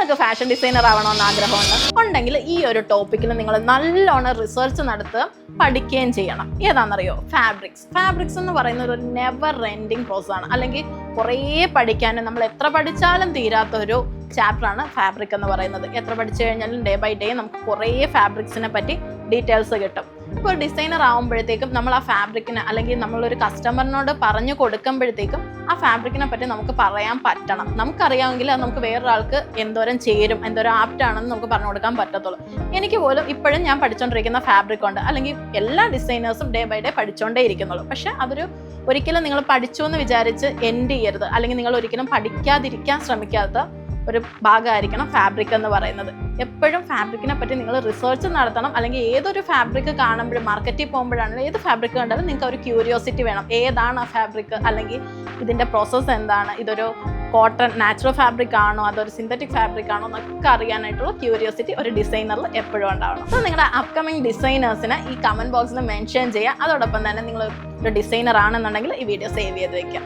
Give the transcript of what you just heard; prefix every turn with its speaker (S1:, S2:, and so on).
S1: നിങ്ങൾക്ക് fashion designer ആവണമെന്ന് ആഗ്രഹമുണ്ട് ഉണ്ടെങ്കിൽ ഈ ഒരു ടോപ്പിക്കിൽ നിങ്ങൾ നല്ലോണം റിസർച്ച് നടത്തുക, പഠിക്കുകയും ചെയ്യണം. ഏതാണെന്നറിയോ? ഫാബ്രിക്സ് എന്ന് പറയുന്നത് ഒരു നെവർ എൻഡിങ് പ്രോസസ്സാണ്. അല്ലെങ്കിൽ കുറേ പഠിക്കാനും നമ്മൾ എത്ര പഠിച്ചാലും തീരാത്തൊരു ചാപ്റ്ററാണ് ഫാബ്രിക് എന്ന് പറയുന്നത്. എത്ര പഠിച്ചു കഴിഞ്ഞാലും ഡേ ബൈ ഡേ നമുക്ക് കുറേ ഫാബ്രിക്സിനെ പറ്റി ഡീറ്റെയിൽസ് കിട്ടും. ഇപ്പോൾ ഡിസൈനർ ആകുമ്പോഴത്തേക്കും നമ്മൾ ആ ഫാബ്രിക്കിന് അല്ലെങ്കിൽ നമ്മളൊരു കസ്റ്റമറിനോട് പറഞ്ഞു കൊടുക്കുമ്പോഴത്തേക്കും ആ ഫാബ്രിക്കിനെ പറ്റി നമുക്ക് പറയാൻ പറ്റണം. നമുക്കറിയാമെങ്കിൽ അത് നമുക്ക് വേറൊരാൾക്ക് എന്തോരം ചേരും, എന്തോരം ആപ്റ്റാണെന്ന് നമുക്ക് പറഞ്ഞു കൊടുക്കാൻ പറ്റത്തുള്ളൂ. എനിക്ക് പോലും ഇപ്പോഴും ഞാൻ പഠിച്ചുകൊണ്ടിരിക്കുന്ന ഫാബ്രിക് ഉണ്ട്. അല്ലെങ്കിൽ എല്ലാ ഡിസൈനേഴ്സും ഡേ ബൈ ഡേ പഠിച്ചുകൊണ്ടേ ഇരിക്കുന്നുള്ളൂ. പക്ഷെ അതൊരു ഒരിക്കലും നിങ്ങൾ പഠിച്ചു എന്ന് വിചാരിച്ച് എൻഡ് ചെയ്യരുത്. അല്ലെങ്കിൽ നിങ്ങൾ ഒരിക്കലും പഠിക്കാതിരിക്കാൻ ശ്രമിക്കാത്ത ഒരു ഭാഗമായിരിക്കണം ഫാബ്രിക് എന്ന് പറയുന്നത്. എപ്പോഴും ഫാബ്രിക്കിനെ പറ്റി നിങ്ങൾ റിസർച്ച് നടത്തണം. അല്ലെങ്കിൽ ഏതൊരു ഫാബ്രിക് കാണുമ്പോഴും മാർക്കറ്റിൽ പോകുമ്പോഴാണെങ്കിലും ഏത് ഫാബ്രിക് കണ്ടാലും നിങ്ങൾക്ക് ഒരു ക്യൂരിയോസിറ്റി വേണം. ഏതാണ് ആ ഫാബ്രിക്, അല്ലെങ്കിൽ ഇതിൻ്റെ പ്രോസസ്സ് എന്താണ്, ഇതൊരു കോട്ടൺ നാച്ചുറൽ ഫാബ്രിക് ആണോ അതൊരു സിന്തറ്റിക് ഫാബ്രിക് ആണോ എന്നൊക്കെ അറിയാനായിട്ടുള്ള ക്യൂരിയോസിറ്റി ഒരു ഡിസൈനറിൽ എപ്പോഴും ഉണ്ടാവണം. അപ്പോൾ നിങ്ങളുടെ അപ്കമിങ് ഡിസൈനേഴ്സിനെ ഈ കമൻറ്റ് ബോക്സിൽ മെൻഷൻ ചെയ്യുക. അതോടൊപ്പം തന്നെ നിങ്ങൾ ഒരു ഡിസൈനർ ആണെന്നുണ്ടെങ്കിൽ ഈ വീഡിയോ സേവ് ചെയ്ത് വെക്കുക.